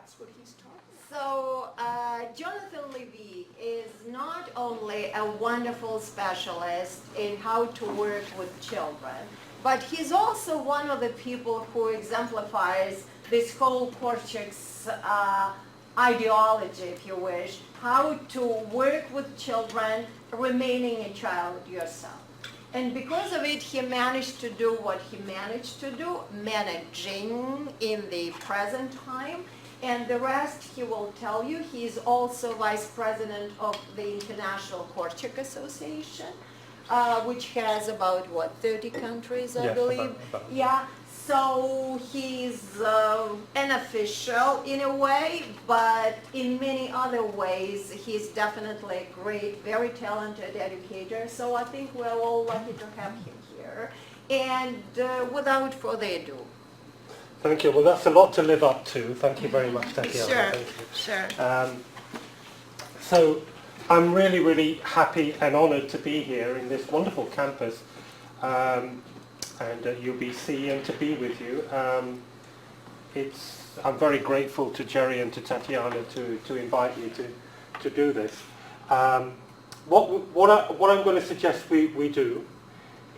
that's what he's talking about. So Jonathan Levy is not only a wonderful specialist in how to work with children, but he's also one of the people who exemplifies this whole cortex ideology, if you wish, how to work with children, remaining a child yourself. And because of it, he managed to do what he managed to do, managing in the present time. And the rest he will tell you. He is also vice president of the International Cortex Association, which has about, what, 30 countries, I believe? About. Yeah. So he's an official in a way, but in many other ways, he's definitely a great, very talented educator. So I think we're all lucky to have him here. And without further ado. Thank you. Well, that's a lot to live up to. Thank you very much, Tatiana. Sure, Thank you. sure. So I'm really, really happy and honoured to be here in this wonderful campus and at UBC and to be with you. I'm very grateful to Jerry and to Tatiana to invite me to do this. What I'm going to suggest we do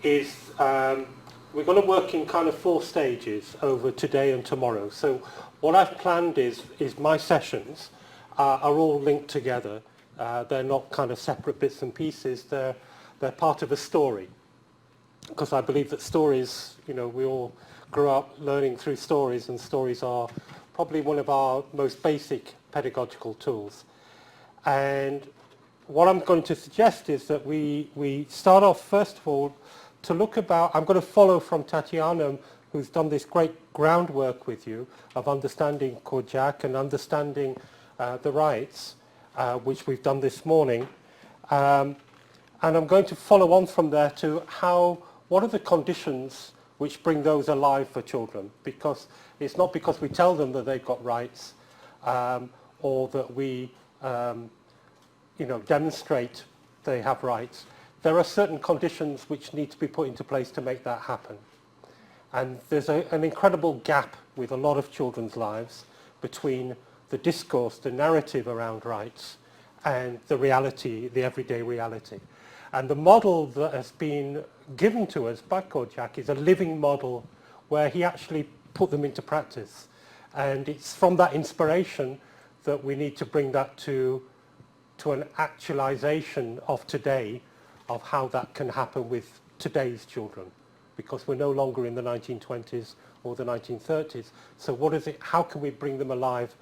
is we're going to work in kind of 4 stages over today and tomorrow. So what I've planned is my sessions are all linked together. They're not kind of separate bits and pieces. They're part of a story. Because I believe that stories, you know, we all grew up learning through stories, and stories are probably one of our most basic pedagogical tools. And what I'm going to suggest is that we start off, first of all, to look about, I'm going to follow from Tatiana, who's done this great groundwork with you of understanding Kojak and understanding the rights, which we've done this morning. And I'm going to follow on from there to what are the conditions which bring those alive for children? Because it's not because we tell them that they've got rights or that we demonstrate they have rights. There are certain conditions which need to be put into place to make that happen. And there's an incredible gap with a lot of children's lives between the discourse, the narrative around rights, and the reality, the everyday reality. And the model that has been given to us by Kojak is a living model where he actually put them into practice. And it's from that inspiration that we need to bring that to an actualization of today, of how that can happen with today's children, because we're no longer in the 1920s or the 1930s. So what is it? How can we bring them alive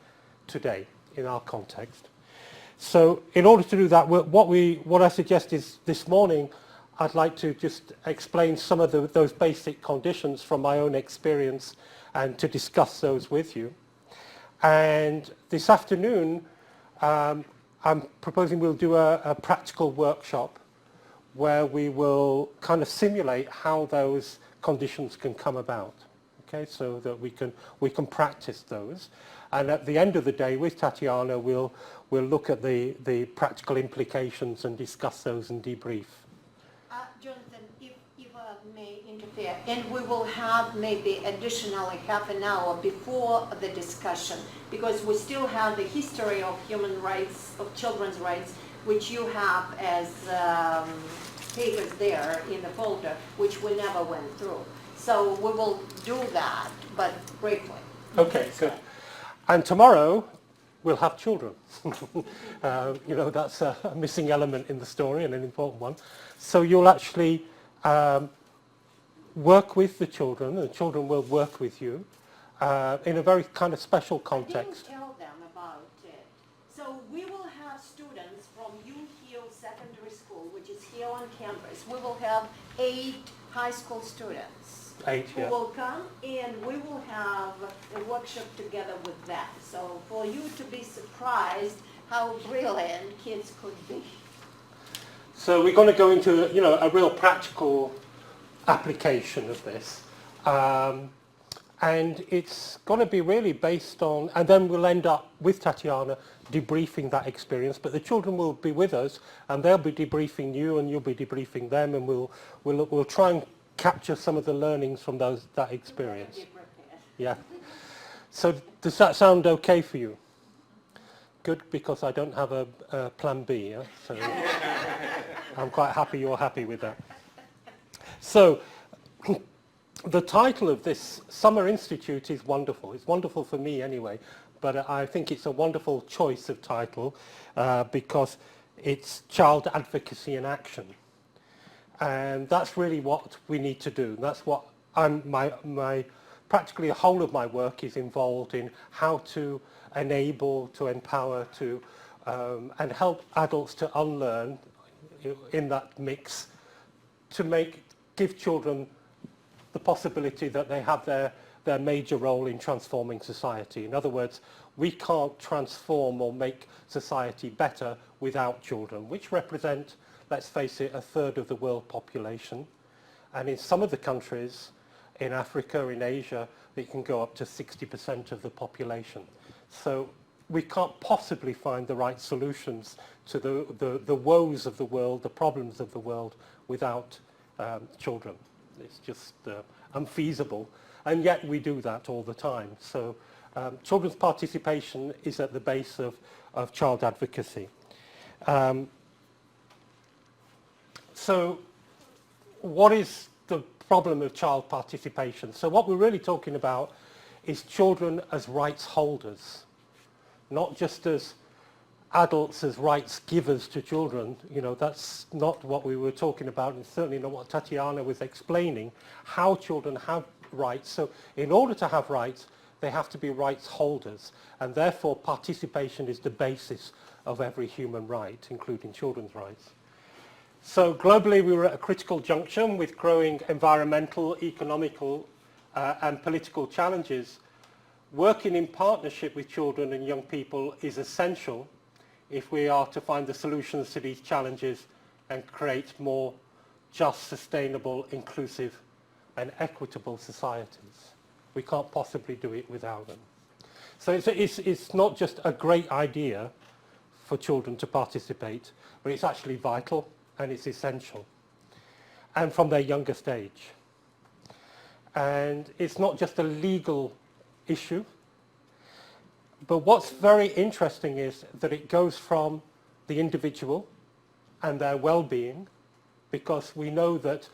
today in our context? So in order to do that, what I suggest is this morning, I'd like to just explain some of those basic conditions from my own experience and to discuss those with you. And this afternoon, I'm proposing we'll do a practical workshop where we will kind of simulate how those conditions can come about, okay, so that we can practice those. And at the end of the day, with Tatiana, we'll look at the practical implications and discuss those and debrief. Jonathan, if I may interfere, and we will have maybe additionally half an hour before the discussion, because we still have the history of human rights, of children's rights, which you have as papers there in the folder, which we never went through. So we will do that, but briefly. Okay, good. And tomorrow, we'll have children. That's a missing element in the story and an important one. So you'll actually work with the children will work with you in a very kind of special context. I didn't tell them about it. So we will have students from U Hill Secondary School, which is here on campus. We will have 8 high school students. 8, who yeah. will come, and we will have a workshop together with them. So for you to be surprised how brilliant kids could be. So we're going to go into a real practical application of this. And it's going to be really based on, and then we'll end up with Tatiana debriefing that experience, but the children will be with us and they'll be debriefing you and you'll be debriefing them, and we'll try and capture some of the learnings from that experience. Yeah. So does that sound okay for you? Good, because I don't have a plan B, yeah? So I'm quite happy you're happy with that. So the title of this Summer Institute is wonderful. It's wonderful for me anyway, but I think it's a wonderful choice of title because it's child advocacy in action. And that's really what we need to do. That's what practically the whole of my work is involved in, how to enable, to empower, to and help adults to unlearn in that mix, to give children the possibility that they have their major role in transforming society. In other words, we can't transform or make society better without children, which represent, let's face it, a third of the world population. And in some of the countries, in Africa, in Asia, it can go up to 60% of the population. So we can't possibly find the right solutions to the woes of the world, the problems of the world, without children. It's just unfeasible. And yet we do that all the time. So children's participation is at the base of child advocacy. So what is the problem of child participation? So what we're really talking about is children as rights holders, not just as adults as rights givers to children. You know, that's not what we were talking about, and certainly not what Tatiana was explaining, how children have rights. So in order to have rights, they have to be rights holders, and therefore participation is the basis of every human right, including children's rights. So globally, we were at a critical junction with growing environmental, economical, and political challenges. Working in partnership with children and young people is essential if we are to find the solutions to these challenges and create more just, sustainable, inclusive, and equitable societies. We can't possibly do it without them. So it's not just a great idea for children to participate, but it's actually vital and it's essential, and from their youngest age. And it's not just a legal issue, but what's very interesting is that it goes from the individual and their well-being, because we know that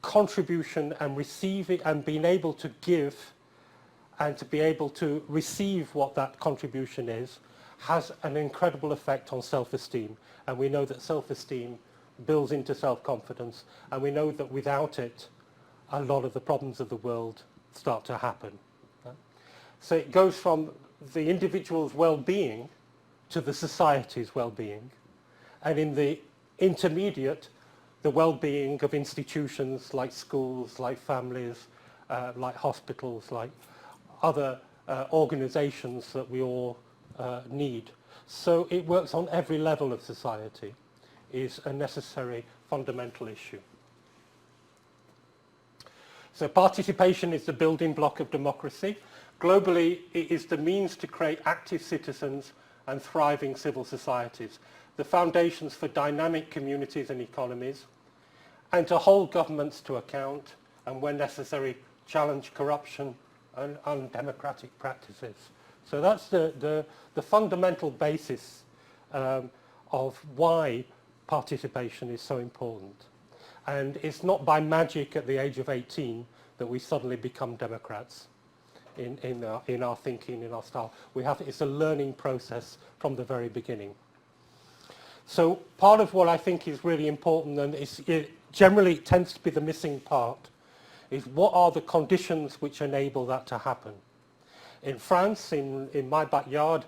contribution and receiving and being able to give and to be able to receive what that contribution is has an incredible effect on self-esteem. And we know that self-esteem builds into self-confidence, and we know that without it, a lot of the problems of the world start to happen. So it goes from the individual's well-being to the society's well-being, and in the intermediate, the well-being of institutions like schools, like families, like hospitals, like other organizations that we all need. So it works on every level of society, is a necessary fundamental issue. So participation is the building block of democracy. Globally, it is the means to create active citizens and thriving civil societies, the foundations for dynamic communities and economies, and to hold governments to account, and when necessary, challenge corruption and undemocratic practices. So that's the fundamental basis of why participation is so important. And it's not by magic at the age of 18 that we suddenly become democrats in our thinking, in our style. It's a learning process from the very beginning. So part of what I think is really important, and generally it tends to be the missing part, is what are the conditions which enable that to happen? In France, in my backyard,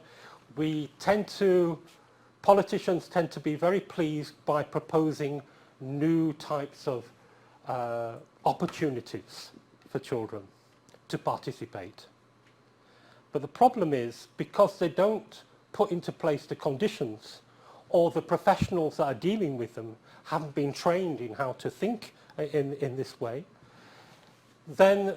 politicians tend to be very pleased by proposing new types of opportunities for children to participate. But the problem is, because they don't put into place the conditions, or the professionals that are dealing with them haven't been trained in how to think in this way, then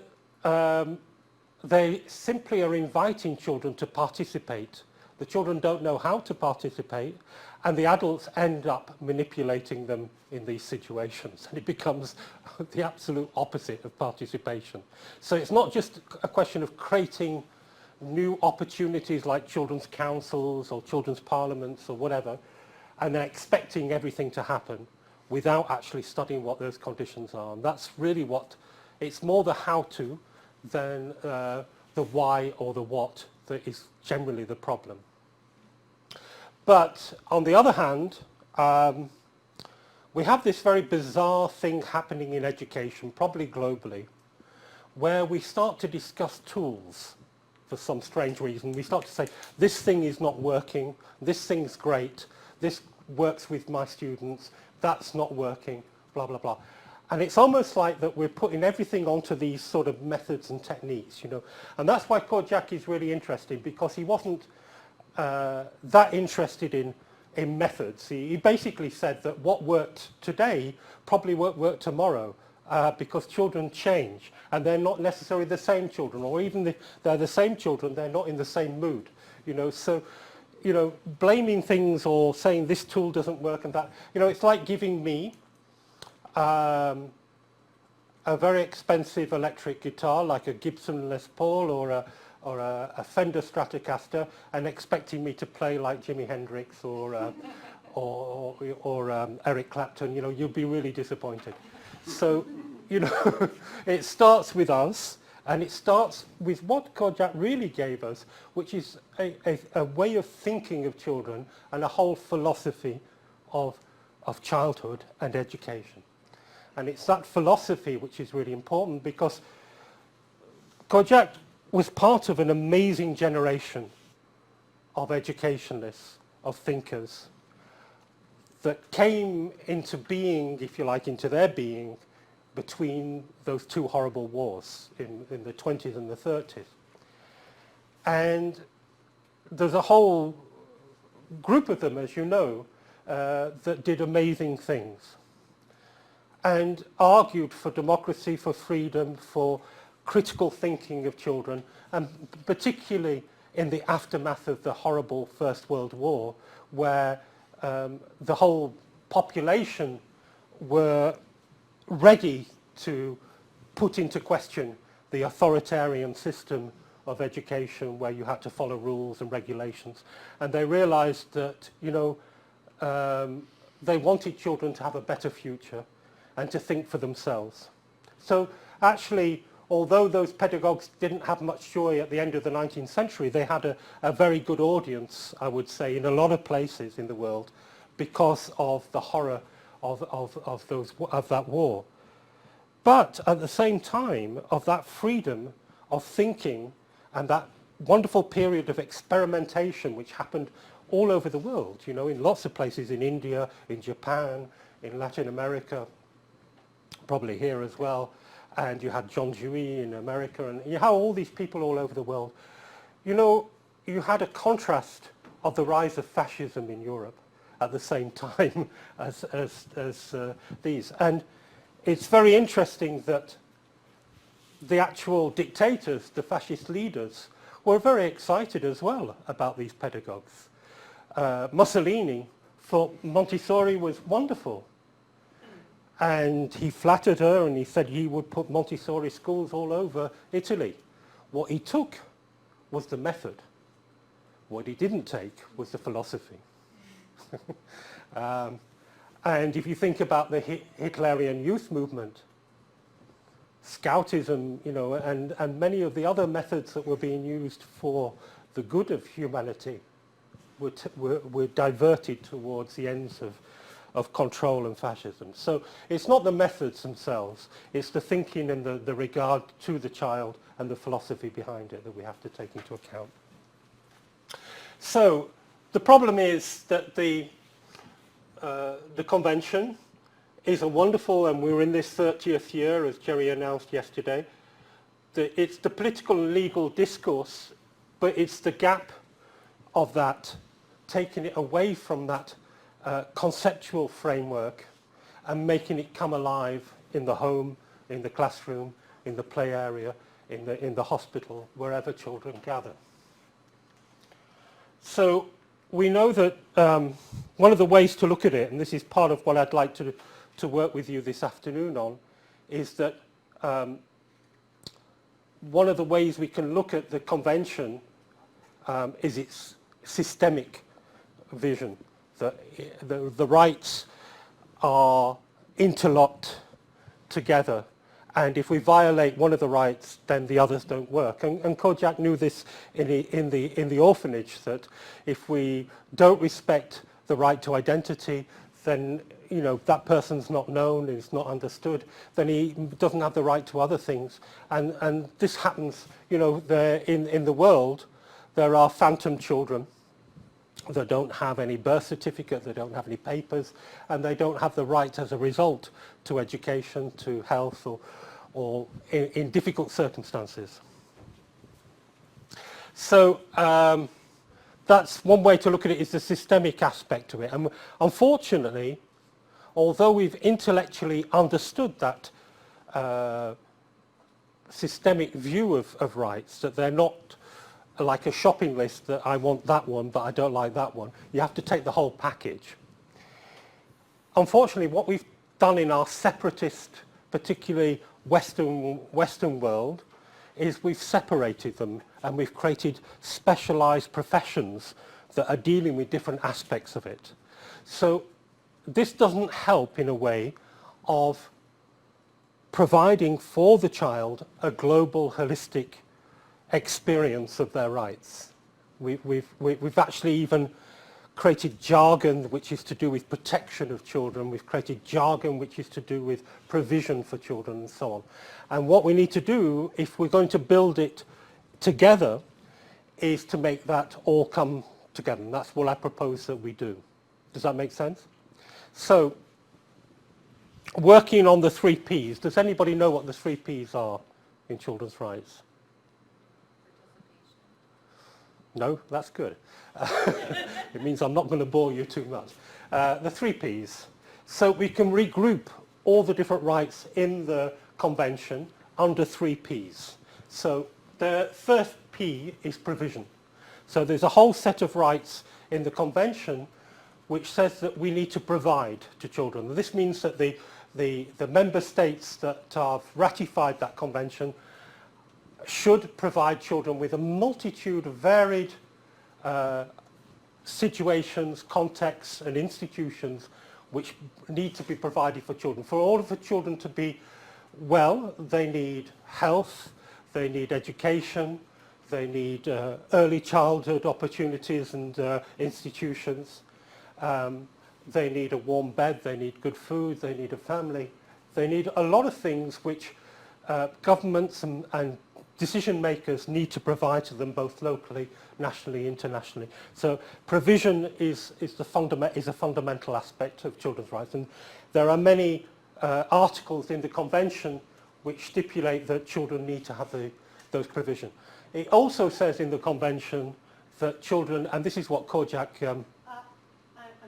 they simply are inviting children to participate. The children don't know how to participate, and the adults end up manipulating them in these situations, and it becomes the absolute opposite of participation. So it's not just a question of creating new opportunities like children's councils or children's parliaments or whatever, and they're expecting everything to happen without actually studying what those conditions are. And that's really what, it's more the how-to than the why or the what that is generally the problem. But on the other hand, we have this very bizarre thing happening in education, probably globally, where we start to discuss tools for some strange reason. We start to say, this thing is not working, this thing's great, this works with my students, that's not working, blah, blah, blah. And it's almost like that we're putting everything onto these sort of methods and techniques, you know. And that's why Kojak is really interesting, because he wasn't that interested in methods. He basically said that what worked today probably won't work tomorrow, because children change, and they're not necessarily the same children, or even if they're the same children, they're not in the same mood, you know. So, you know, blaming things or saying this tool doesn't work and that, you know, it's like giving me a very expensive electric guitar like a Gibson Les Paul or a Fender Stratocaster and expecting me to play like Jimi Hendrix or Eric Clapton. You know, you'll be really disappointed. So, you know, it starts with us, and it starts with what Kojak really gave us, which is a way of thinking of children and a whole philosophy of childhood and education. And it's that philosophy which is really important, because Kojak was part of an amazing generation of educationalists, of thinkers, that came into being, if you like, into their being between those two horrible wars in the 20s and the 30s. And there's a whole group of them, as you know, that did amazing things and argued for democracy, for freedom, for critical thinking of children, and particularly in the aftermath of the horrible First World War, where the whole population were ready to put into question the authoritarian system of education where you had to follow rules and regulations. And they realized that, you know, they wanted children to have a better future and to think for themselves. So actually, although those pedagogues didn't have much joy at the end of the 19th century, they had a very good audience, I would say, in a lot of places in the world because of the horror of that war. But at the same time, of that freedom of thinking and that wonderful period of experimentation which happened all over the world, you know, in lots of places, in India, in Japan, in Latin America, probably here as well, and you had John Dewey in America, and you had all these people all over the world. You know, you had a contrast of the rise of fascism in Europe at the same time as these. And it's very interesting that the actual dictators, the fascist leaders, were very excited as well about these pedagogues. Mussolini thought Montessori was wonderful. And he flattered her and he said he would put Montessori schools all over Italy. What he took was the method. What he didn't take was the philosophy. And if you think about the Hitlerian youth movement, Scoutism, you know, and many of the other methods that were being used for the good of humanity were diverted towards the ends of control and fascism. So it's not the methods themselves, it's the thinking and the regard to the child and the philosophy behind it that we have to take into account. So the problem is that the convention is a wonderful, and we're in this 30th year, as Jerry announced yesterday. It's the political and legal discourse, but it's the gap of that, taking it away from that conceptual framework and making it come alive in the home, in the classroom, in the play area, in the hospital, wherever children gather. So we know that one of the ways to look at it, and this is part of what I'd like to work with you this afternoon on, is that one of the ways we can look at the convention is its systemic vision, that the rights are interlocked together, and if we violate one of the rights, then the others don't work. And Kojak knew this in the orphanage, that if we don't respect the right to identity, then that person's not known, is not understood, then he doesn't have the right to other things. And this happens, in the world, there are phantom children that don't have any birth certificate, they don't have any papers, and they don't have the right as a result to education, to health, or in difficult circumstances. So that's one way to look at it, is the systemic aspect to it. And unfortunately, although we've intellectually understood that systemic view of rights, that they're not like a shopping list, that I want that one, but I don't like that one. You have to take the whole package. Unfortunately, what we've done in our separatist, particularly Western world, is we've separated them and we've created specialized professions that are dealing with different aspects of it. So this doesn't help in a way of providing for the child a global, holistic experience of their rights. We've actually even created jargon which is to do with protection of children. We've created jargon which is to do with provision for children and so on. And what we need to do, if we're going to build it together, is to make that all come together. And that's what I propose that we do. Does that make sense? So, working on the 3 Ps, does anybody know what the 3 Ps are in children's rights? No? That's good. It means I'm not going to bore you too much. The 3 Ps. So we can regroup all the different rights in the convention under 3 Ps. So the first P is provision. So there's a whole set of rights in the convention which says that we need to provide to children. This means that the member states that have ratified that convention should provide children with a multitude of varied situations, contexts and institutions which need to be provided for children. For all of the children to be well, they need health, they need education, they need early childhood opportunities and institutions. They need a warm bed, they need good food, they need a family. They need a lot of things which governments and decision makers need to provide to them, both locally, nationally, internationally. So provision is a fundamental aspect of children's rights, and there are many articles in the convention which stipulate that children need to have those provision. It also says in the convention that children, and this is what Kojak... I'm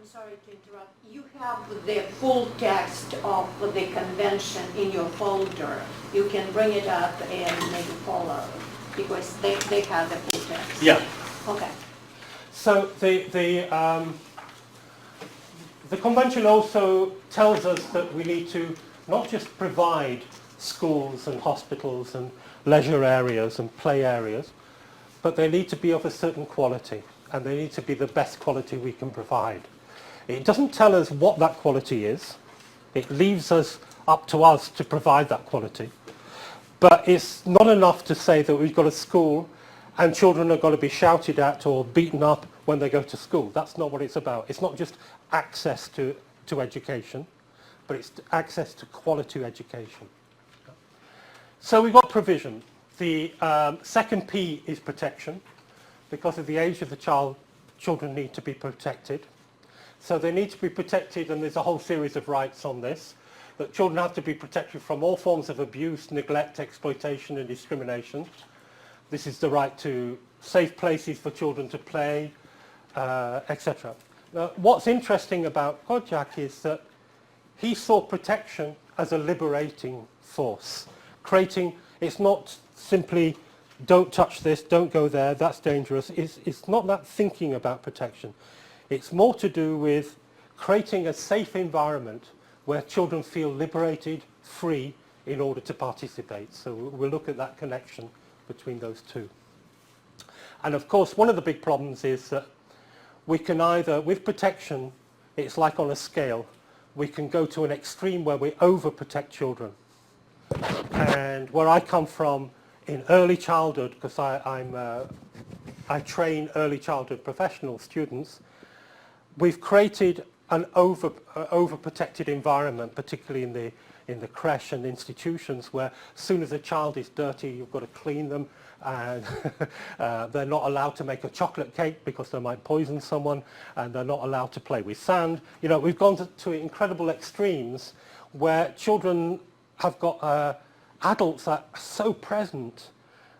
sorry to interrupt. You have the full text of the convention in your folder. You can bring it up and maybe follow, because they have the full text. Yeah. Okay. So the convention also tells us that we need to not just provide schools and hospitals and leisure areas and play areas, but they need to be of a certain quality, and they need to be the best quality we can provide. It doesn't tell us what that quality is. It leaves us up to us to provide that quality. But it's not enough to say that we've got a school and children are going to be shouted at or beaten up when they go to school. That's not what it's about. It's not just access to education, but it's access to quality education. So we've got provision. The second P is protection. Because of the age of the child, children need to be protected. So they need to be protected, and there's a whole series of rights on this, that children have to be protected from all forms of abuse, neglect, exploitation and discrimination. This is the right to safe places for children to play, etc. Now, what's interesting about Kojak is that he saw protection as a liberating force. It's not simply don't touch this, don't go there, that's dangerous. It's not that thinking about protection. It's more to do with creating a safe environment where children feel liberated, free, in order to participate. So we'll look at that connection between those two. And of course, one of the big problems is that we can either, with protection, it's like on a scale, we can go to an extreme where we overprotect children. And where I come from in early childhood, because I train early childhood professional students, we've created an overprotected environment, particularly in the creche and institutions, where as soon as a child is dirty, you've got to clean them, and they're not allowed to make a chocolate cake because they might poison someone, and they're not allowed to play with sand. You know, we've gone to incredible extremes where children have got adults that are so present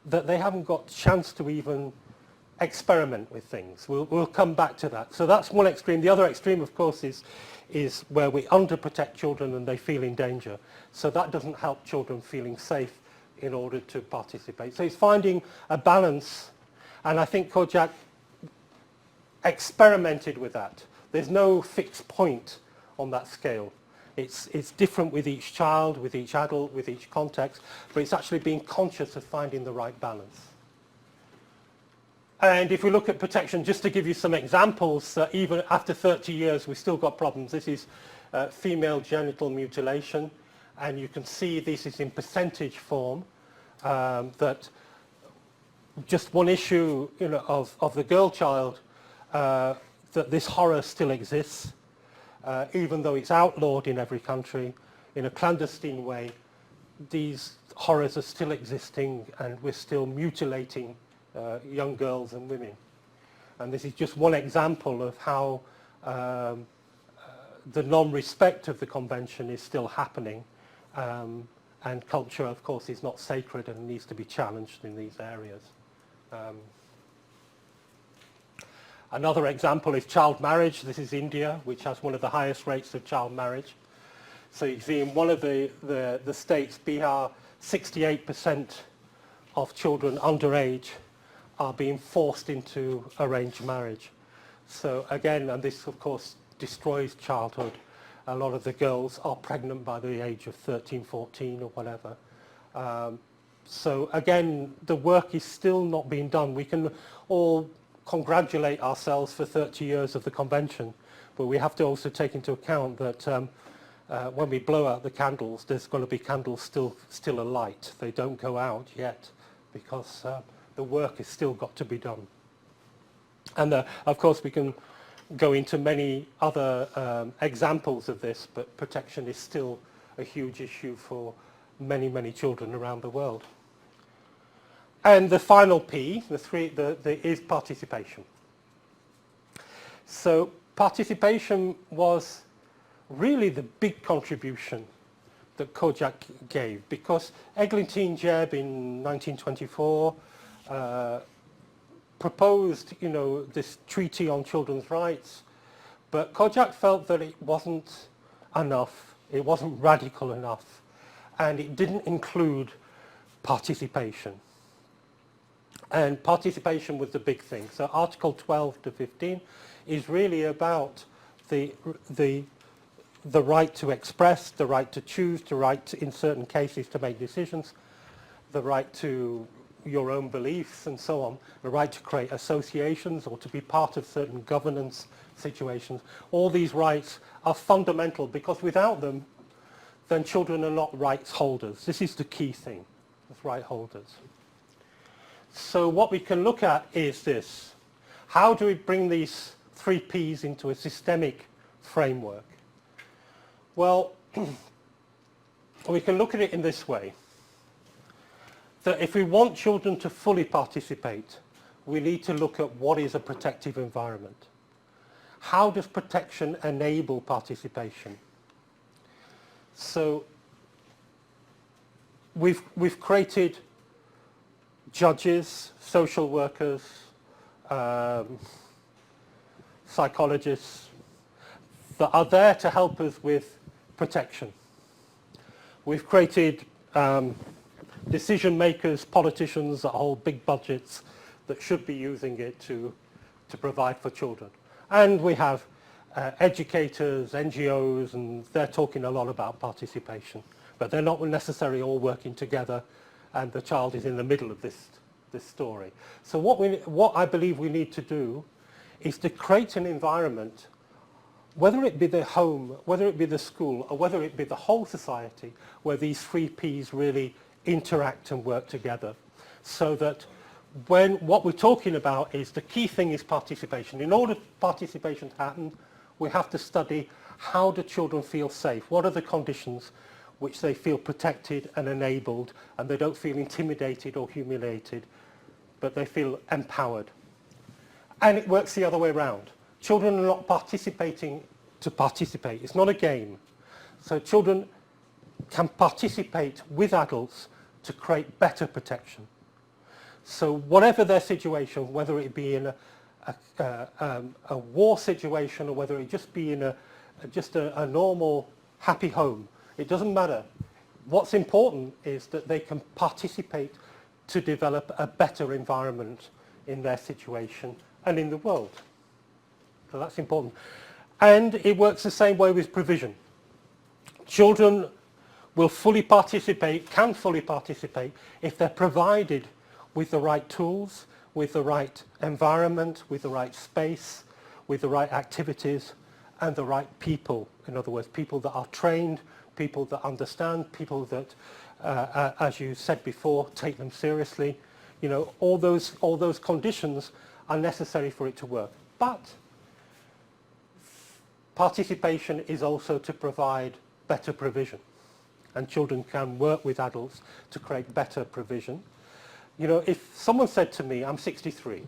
that they haven't got a chance to even experiment with things. We'll come back to that. So that's one extreme. The other extreme, of course, is where we underprotect children and they feel in danger. So that doesn't help children feeling safe in order to participate. So it's finding a balance, and I think Kojak experimented with that. There's no fixed point on that scale. It's different with each child, with each adult, with each context, but it's actually being conscious of finding the right balance. And if we look at protection, just to give you some examples, even after 30 years, we've still got problems. This is female genital mutilation, and you can see this is in percentage form, that just one issue, you know, of the girl child, that this horror still exists, even though it's outlawed in every country in a clandestine way. These horrors are still existing, and we're still mutilating young girls and women. And this is just one example of how the non-respect of the convention is still happening, and culture, of course, is not sacred and needs to be challenged in these areas. Another example is child marriage. This is India, which has one of the highest rates of child marriage. So you see in one of the states, Bihar, 68% of children underage are being forced into arranged marriage. So again, and this of course destroys childhood. A lot of the girls are pregnant by the age of 13, 14 or whatever. So again, the work is still not being done. We can all congratulate ourselves for 30 years of the convention, but we have to also take into account that when we blow out the candles, there's going to be candles still alight. They don't go out yet because the work has still got to be done. And of course we can go into many other examples of this, but protection is still a huge issue for many, many children around the world. And the final P, is participation. So participation was really the big contribution that Kojak gave, because Eglantine Jebb in 1924 proposed, you know, this treaty on children's rights, but Kojak felt that it wasn't enough, it wasn't radical enough, and it didn't include participation. And participation was the big thing. So Article 12 to 15 is really about the right to express, the right to choose, the right to, in certain cases to make decisions, the right to your own beliefs and so on, the right to create associations or to be part of certain governance situations. All these rights are fundamental, because without them, then children are not rights holders. This is the key thing, as right holders. So what we can look at is this. How do we bring these 3 Ps into a systemic framework? Well, we can look at it in this way. That if we want children to fully participate, we need to look at what is a protective environment. How does protection enable participation? So we've created judges, social workers, psychologists that are there to help us with protection. We've created decision makers, politicians that hold big budgets that should be using it to provide for children. And we have educators, NGOs, and they're talking a lot about participation, but they're not necessarily all working together, and the child is in the middle of this this story. So what I believe we need to do is to create an environment, whether it be the home, whether it be the school, or whether it be the whole society, where these three Ps really interact and work together. So that what we're talking about is the key thing is participation. In order for participation to happen, we have to study how do children feel safe? What are the conditions which they feel protected and enabled, and they don't feel intimidated or humiliated, but they feel empowered. And it works the other way around. Children are not participating to participate. It's not a game. So children can participate with adults to create better protection. So whatever their situation, whether it be in a war situation or whether it just be in a normal, happy home, it doesn't matter. What's important is that they can participate to develop a better environment in their situation and in the world. So that's important. And it works the same way with provision. Children will fully participate, can fully participate, if they're provided with the right tools, with the right environment, with the right space, with the right activities, and the right people. In other words, people that are trained, people that understand, people that, as you said before, take them seriously. You know, all those conditions are necessary for it to work. But participation is also to provide better provision. And children can work with adults to create better provision. You know, if someone said to me, I'm 63,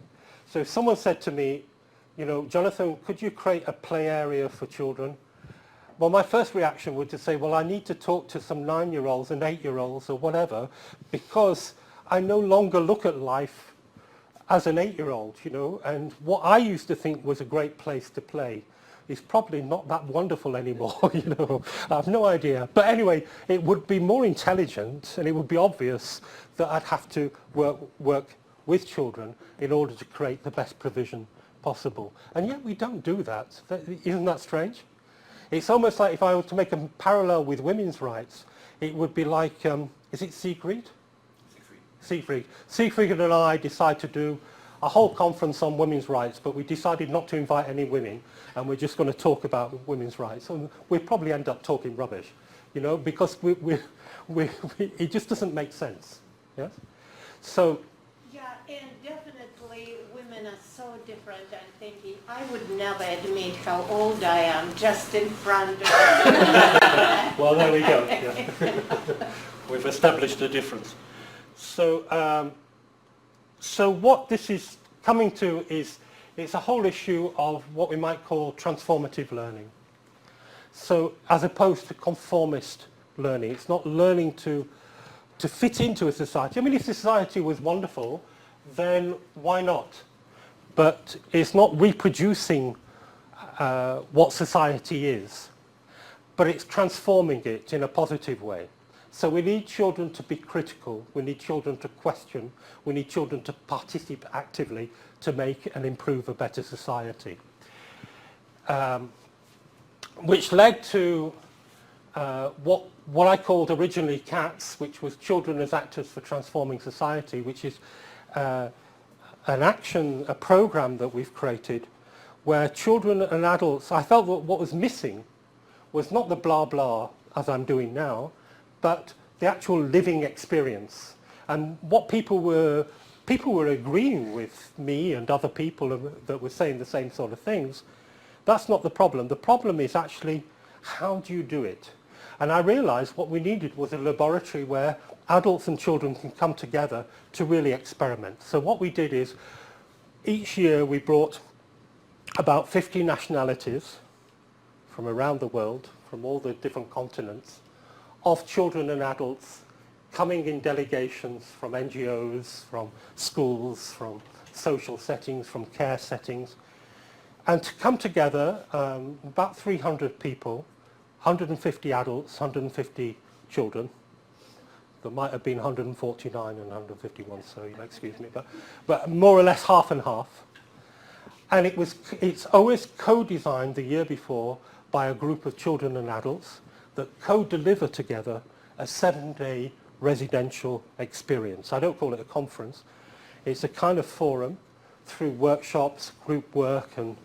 so if someone said to me, you know, Jonathan, could you create a play area for children? Well, my first reaction would to say, well, I need to talk to some 9-year-olds and 8-year-olds or whatever, because I no longer look at life as an 8-year-old, you know, and what I used to think was a great place to play is probably not that wonderful anymore, you know. I have no idea. But anyway, it would be more intelligent and it would be obvious that I'd have to work with children in order to create the best provision possible. And yet we don't do that. Isn't that strange? It's almost like if I were to make a parallel with women's rights, it would be like, is it Siegfried? Siegfried and I decided to do a whole conference on women's rights, but we decided not to invite any women, and we're just going to talk about women's rights. And we'll probably end up talking rubbish, you know, because it just doesn't make sense. Yes? So. Yeah, and definitely women are so different. I'm thinking I would never admit how old I am just in front of Well, there we go. Yeah. We've established a difference. So, so what this is coming to is it's a whole issue of what we might call transformative learning. So as opposed to conformist learning, it's not learning to fit into a society. I mean, if society was wonderful, then why not? But it's not reproducing what society is, but it's transforming it in a positive way. So we need children to be critical, we need children to question, we need children to participate actively to make and improve a better society. Which led to what I called originally CATS, which was Children as Actors for Transforming Society, which is a program that we've created where children and adults, I felt that what was missing was not the blah blah as I'm doing now, but the actual living experience. And what people were agreeing with me and other people that were saying the same sort of things. That's not the problem. The problem is actually, how do you do it? And I realized what we needed was a laboratory where adults and children can come together to really experiment. So what we did is, each year we brought about 50 nationalities from around the world, from all the different continents, of children and adults coming in delegations from NGOs, from schools, from social settings, from care settings, and to come together, about 300 people, 150 adults, 150 children. There might have been 149 and 151, so you'll excuse me, but more or less half and half. And it's always co-designed the year before by a group of children and adults that co-deliver together a 7-day residential experience. I don't call it a conference. It's a kind of forum through workshops, group work and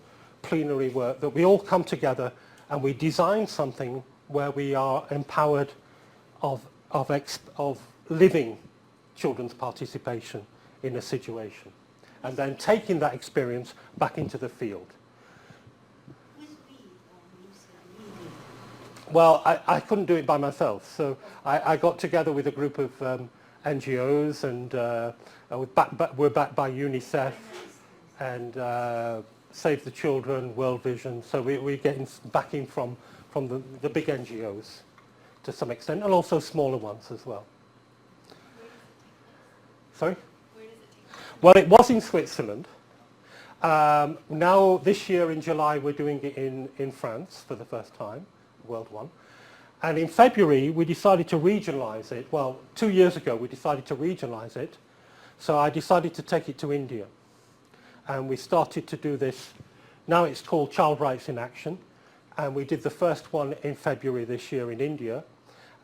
plenary work that we all come together and we design something where we are empowered of living children's participation in a situation and then taking that experience back into the field. Well, I couldn't do it by myself, so I got together with a group of NGOs and we're backed by UNICEF and Save the Children, World Vision, so we're getting backing from the big NGOs to some extent, and also smaller ones as well. Sorry? Where does it take place? Well, it was in Switzerland. Now, this year in July, we're doing it in France for the first time, World One. And in February, we decided to regionalize it. Well, 2 years ago, we decided to regionalize it. So I decided to take it to India. And we started to do this. Now it's called Child Rights in Action. And we did the first one in February this year in India.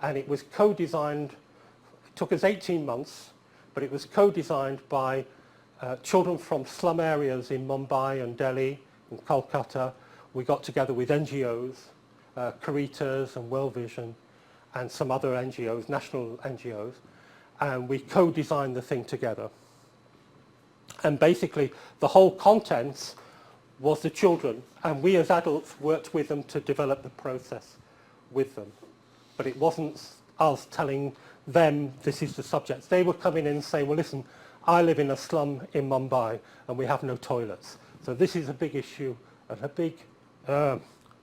And it was co-designed. It took us 18 months, but it was co-designed by children from slum areas in Mumbai and Delhi and Kolkata. We got together with NGOs, Caritas and World Vision and some other NGOs, national NGOs, and we co-designed the thing together. And basically the whole contents was the children, and we as adults worked with them to develop the process with them. But it wasn't us telling them this is the subject. They were coming in and saying, well listen, I live in a slum in Mumbai and we have no toilets. So this is a big issue and a big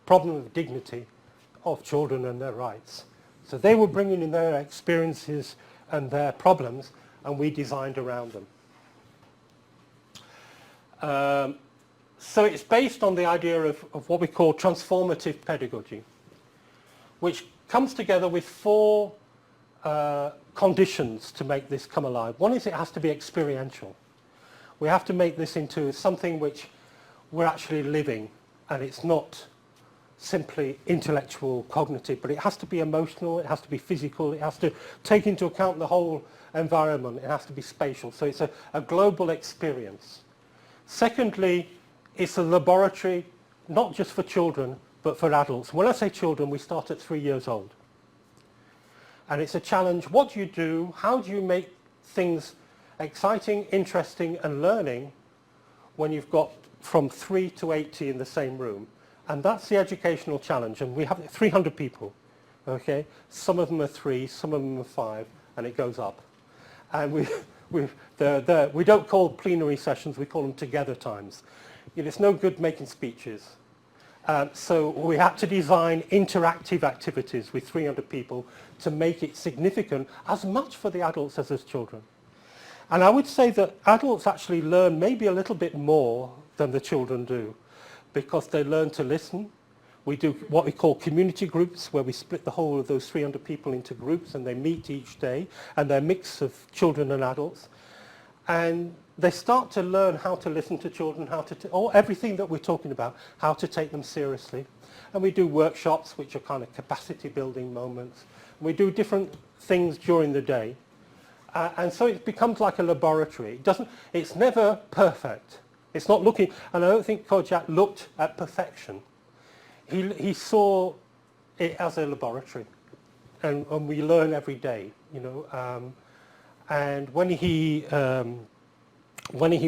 problem of dignity of children and their rights. So they were bringing in their experiences and their problems, and we designed around them. So it's based on the idea of what we call transformative pedagogy, which comes together with four conditions to make this come alive. One is it has to be experiential. We have to make this into something which we're actually living, and it's not simply intellectual, cognitive, but it has to be emotional, it has to be physical, it has to take into account the whole environment, it has to be spatial. So it's a global experience. Secondly, it's a laboratory, not just for children, but for adults. When I say children, we start at 3 years old. And it's a challenge. What do you do? How do you make things exciting, interesting, and learning when you've got from 3 to 80 in the same room? And that's the educational challenge. And we have 300 people, okay? Some of them are 3, some of them are 5, and it goes up. And we don't call plenary sessions, we call them together times. You know, it's no good making speeches. So we had to design interactive activities with 300 people to make it significant as much for the adults as children. And I would say that adults actually learn maybe a little bit more than the children do, because they learn to listen. We do what we call community groups, where we split the whole of those 300 people into groups, and they meet each day, and they're a mix of children and adults. And they start to learn how to listen to children, everything that we're talking about, how to take them seriously. And we do workshops, which are kind of capacity building moments. We do different things during the day. And so it becomes like a laboratory. It's never perfect. It's not looking, and I don't think Kojak looked at perfection. He saw it as a laboratory, and we learn every day, you know. And when he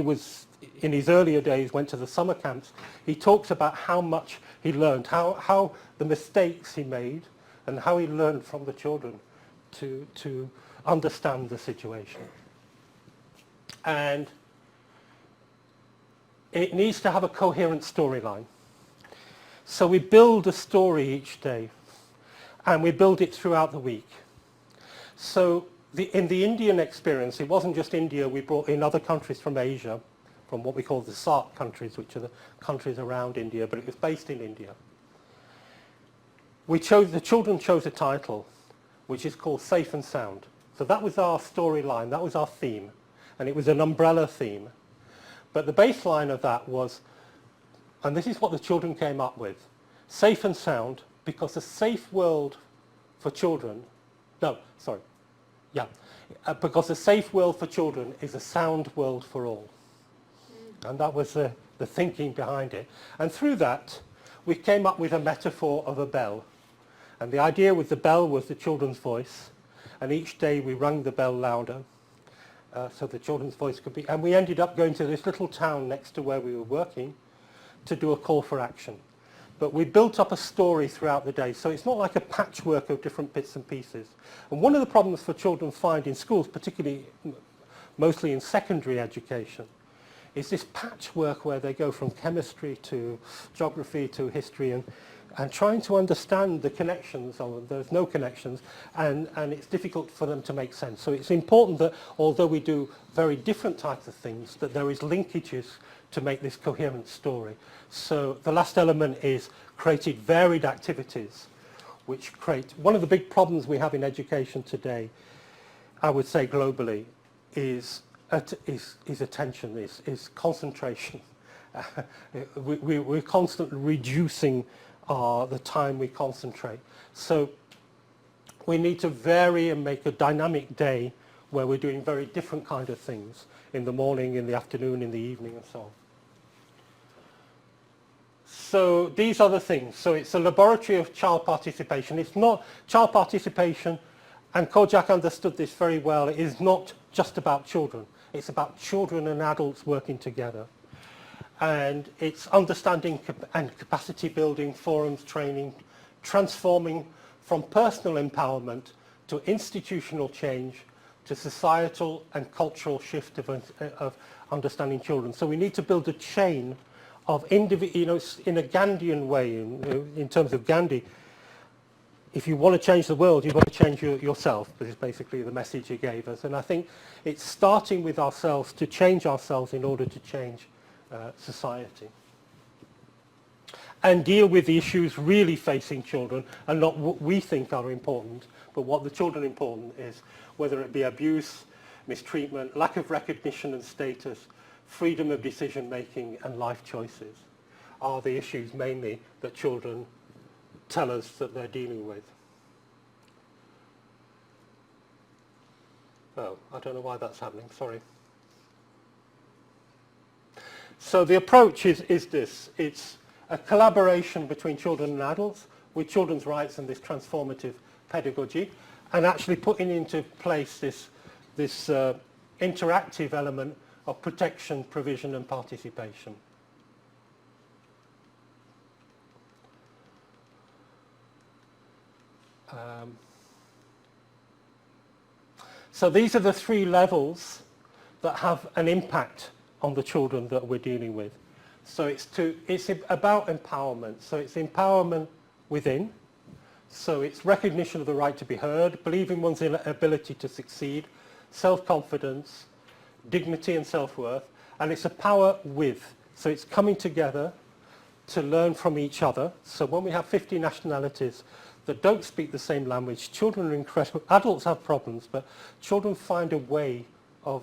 was in his earlier days, went to the summer camps, he talks about how much he learned, how the mistakes he made, and how he learned from the children to understand the situation. And it needs to have a coherent storyline. So we build a story each day, and we build it throughout the week. So in the Indian experience, it wasn't just India, we brought in other countries from Asia, from what we call the SAARC countries, which are the countries around India, but it was based in India. The children chose a title, which is called Safe and Sound. So that was our storyline, that was our theme, and it was an umbrella theme. But the baseline of that was, and this is what the children came up with, safe and sound, because a safe world for children, Yeah, because a safe world for children is a sound world for all. And that was the thinking behind it. And through that, we came up with a metaphor of a bell. And the idea with the bell was the children's voice. And each day we rung the bell louder so the children's voice could be... And we ended up going to this little town next to where we were working to do a call for action. But we built up a story throughout the day. So it's not like a patchwork of different bits and pieces. And one of the problems for children find in schools, particularly mostly in secondary education, is this patchwork where they go from chemistry to geography to history and trying to understand the connections, or there's no connections, and it's difficult for them to make sense. So it's important that although we do very different types of things, that there is linkages to make this coherent story. So the last element is created varied activities, which create... One of the big problems we have in education today, I would say globally, is attention, is concentration. We're constantly reducing the time we concentrate. So we need to vary and make a dynamic day where we're doing very different kind of things in the morning, in the afternoon, in the evening, and so on. So these are the things. So it's a laboratory of child participation. It's not child participation, and Kojak understood this very well. It is not just about children. It's about children and adults working together. And it's understanding and capacity building, forums, training, transforming from personal empowerment to institutional change to societal and cultural shift of understanding children. So we need to build a chain of individual, in a Gandhian way, in terms of Gandhi. If you want to change the world, you've got to change yourself. This is basically the message he gave us. And I think it's starting with ourselves to change ourselves in order to change society. And deal with the issues really facing children, and not what we think are important, but what the children important is, whether it be abuse, mistreatment, lack of recognition and status, freedom of decision making and life choices are the issues mainly that children tell us that they're dealing with. Oh, I don't know why that's happening, sorry. So the approach is this. It's a collaboration between children and adults with children's rights and this transformative pedagogy, and actually putting into place this interactive element of protection, provision and participation. So these are the three levels that have an impact on the children that we're dealing with. So it's about empowerment. So it's empowerment within. So it's recognition of the right to be heard, believing one's ability to succeed, self-confidence, dignity and self-worth, and it's a power with. So it's coming together to learn from each other. So when we have 50 nationalities that don't speak the same language, children are incredible. Adults have problems, but children find a way of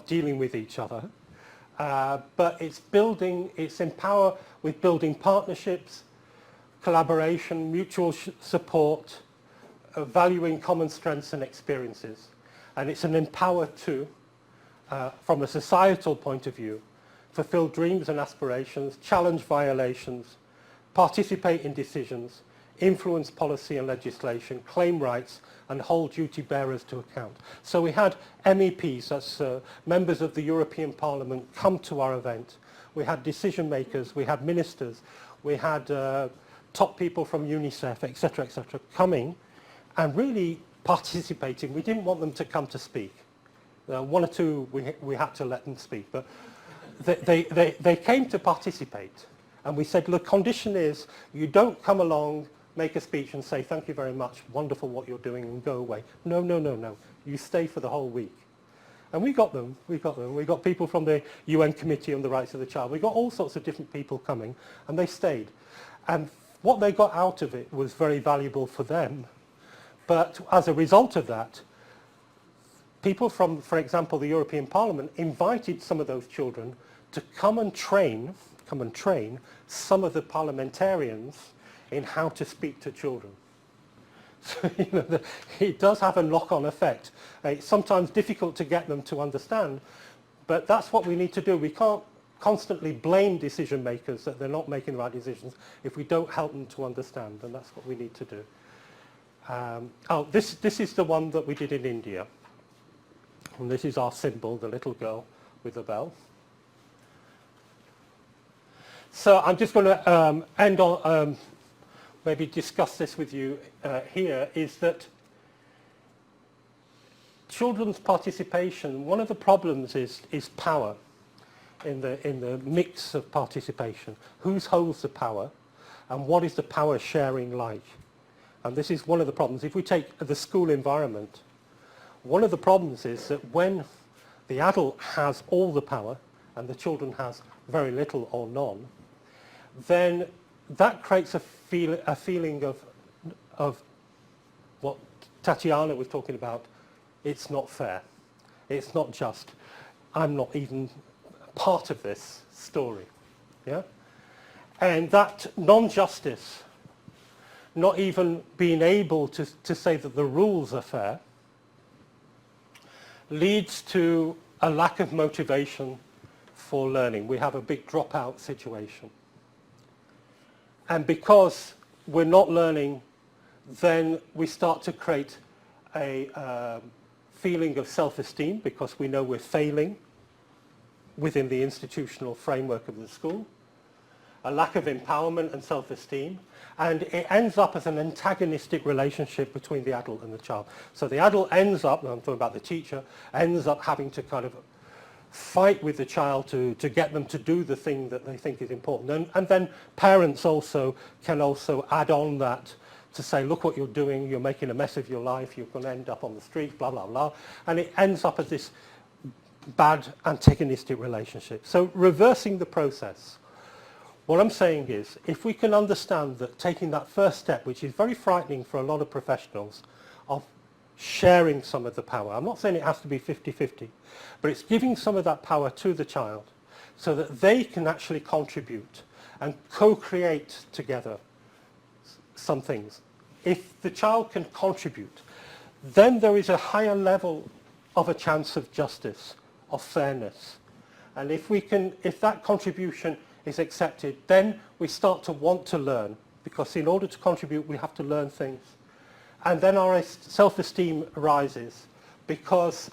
dealing with each other. But it's empower with building partnerships, collaboration, mutual support, valuing common strengths and experiences. And it's an empower to, from a societal point of view, fulfill dreams and aspirations, challenge violations, participate in decisions, influence policy and legislation, claim rights, and hold duty bearers to account. So we had MEPs, that's members of the European Parliament, come to our event. We had decision makers, we had ministers, we had top people from UNICEF, etc., coming and really participating. We didn't want them to come to speak. One or two we had to let them speak, but they came to participate. And we said, look, condition is you don't come along, make a speech and say, thank you very much, wonderful what you're doing, and go away. No. You stay for the whole week. And we got them. We got people from the UN Committee on the Rights of the Child. We got all sorts of different people coming, and they stayed. And what they got out of it was very valuable for them. But as a result of that, people from, for example, the European Parliament invited some of those children to come and train some of the parliamentarians in how to speak to children. So, it does have a knock-on effect. It's sometimes difficult to get them to understand, but that's what we need to do. We can't constantly blame decision makers that they're not making the right decisions if we don't help them to understand, and that's what we need to do. This is the one that we did in India. And this is our symbol, the little girl with the bell. So I'm just going to end on, maybe discuss this with you here, is that children's participation, one of the problems is power in the mix of participation. Whose holds the power, and what is the power sharing like? And this is one of the problems. If we take the school environment, one of the problems is that when the adult has all the power and the children has very little or none, then that creates a feeling of what Tatiana was talking about. It's not fair. It's not just. I'm not even part of this story. Yeah? And that non-justice, not even being able to say that the rules are fair, leads to a lack of motivation for learning. We have a big dropout situation. And because we're not learning, then we start to create a feeling of self-esteem because we know we're failing within the institutional framework of the school, a lack of empowerment and self-esteem, and it ends up as an antagonistic relationship between the adult and the child. So the adult ends up, I'm talking about the teacher, ends up having to kind of fight with the child to get them to do the thing that they think is important. And then parents also can also add on that to say, look what you're doing, you're making a mess of your life, you're going to end up on the street, blah, blah, blah. And it ends up as this bad antagonistic relationship. So reversing the process. What I'm saying is, if we can understand that taking that first step, which is very frightening for a lot of professionals, of sharing some of the power. I'm not saying it has to be 50-50, but it's giving some of that power to the child so that they can actually contribute and co-create together some things. If the child can contribute, then there is a higher level of a chance of justice, of fairness. And if that contribution is accepted, then we start to want to learn, because in order to contribute we have to learn things. And then our self-esteem rises, because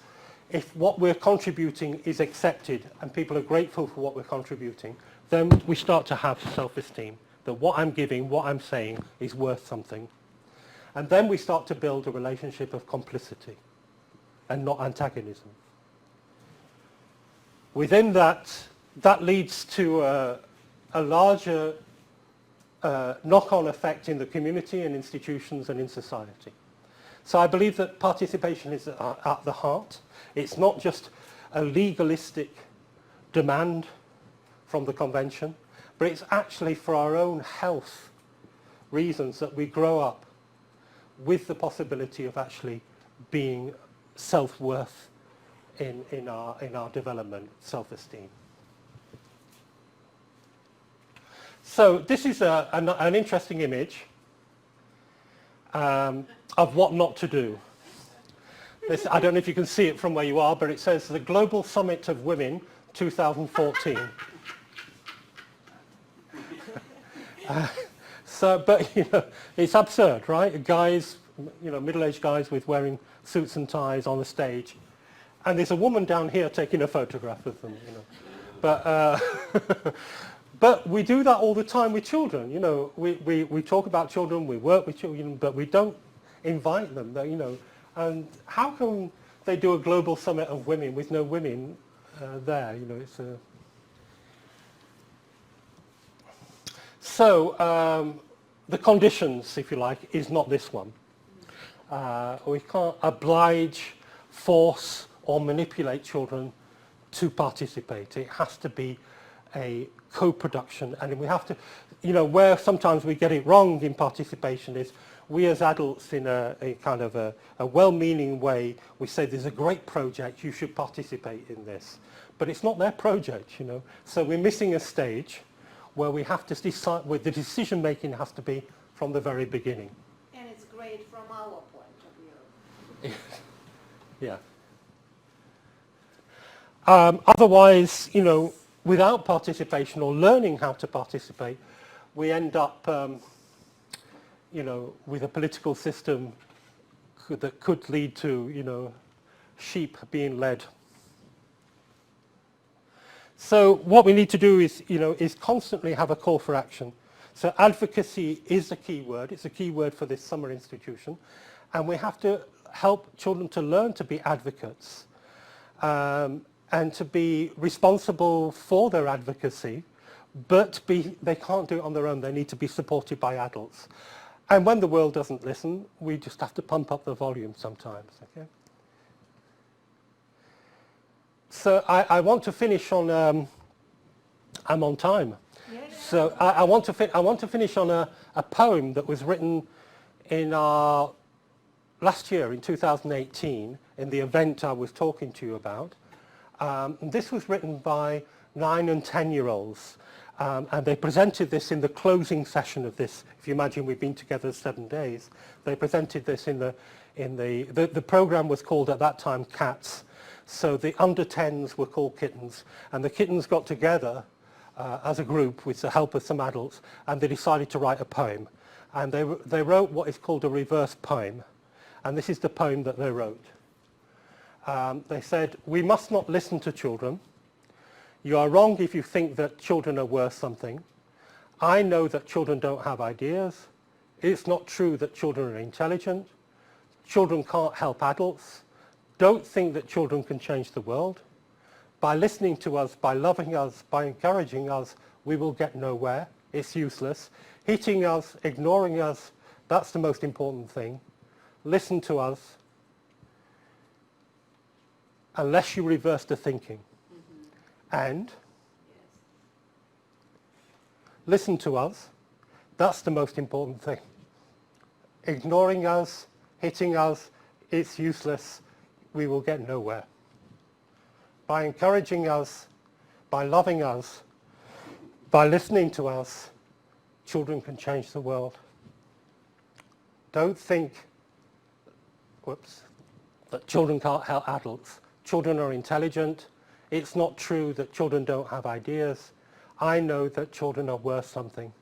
if what we're contributing is accepted and people are grateful for what we're contributing, then we start to have self-esteem, that what I'm giving, what I'm saying is worth something. And then we start to build a relationship of complicity and not antagonism. Within that leads to a larger knock-on effect in the community and institutions and in society. So I believe that participation is at the heart. It's not just a legalistic demand from the convention, but it's actually for our own health reasons that we grow up with the possibility of actually being self-worth in our development, self-esteem. So this is an interesting image of what not to do. This, I don't know if you can see it from where you are, but it says the Global Summit of Women 2014. But it's absurd, right? Guys, middle-aged guys with wearing suits and ties on the stage, and there's a woman down here taking a photograph of them. But but we do that all the time with children. We talk about children, we work with children, but we don't invite them. And how can they do a global summit of women with no women there? It's a... So the conditions, if you like, is not this one. We can't oblige, force, or manipulate children to participate. It has to be a co-production, and we have to, where sometimes we get it wrong in participation is we as adults in a kind of a well-meaning way, we say there's a great project, you should participate in this. But it's not their project, So we're missing a stage where we have to decide, where the decision making has to be from the very beginning. And it's great participate from our point of view. Yeah. Otherwise, you know, without participation or learning how to participate, we end up, you know, with a political system that could lead to, you know, sheep being led. So what we need to do is, you know, is constantly have a call for action. So advocacy is a key word. It's a key word for this summer institution. And we have to help children to learn to be advocates and to be responsible for their advocacy, but they can't do it on their own. They need to be supported by adults. And when the world doesn't listen, we just have to pump up the volume sometimes. Okay? So I want to finish on, I'm on time. Yeah. So I want to finish on a poem that was written in our last year, in 2018, in the event I was talking to you about. This was written by 9 and 10-year-olds. And they presented this in the closing session of this. If you imagine we've been together 7 days, they presented this in the program was called at that time Cats. So the under 10s were called kittens, and the kittens got together as a group with the help of some adults, and they decided to write a poem. And they wrote what is called a reverse poem, and this is the poem that they wrote. They said, "We must not listen to children. You are wrong if you think that children are worth something. I know that children don't have ideas. It's not true that children are intelligent. Children can't help adults. Don't think that children can change the world. By listening to us, by loving us, by encouraging us, we will get nowhere. It's useless. Hitting us, ignoring us, that's the most important thing. Listen to us, unless you reverse the thinking. And listen to us, that's the most important thing. Ignoring us, hitting us, it's useless. We will get nowhere. By encouraging us, by loving us, by listening to us, children can change the world. Don't think, that children can't help adults. Children are intelligent. It's not true that children don't have ideas. I know that children are worth something.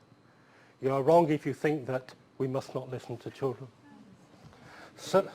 You are wrong if you think that we must not listen to children." So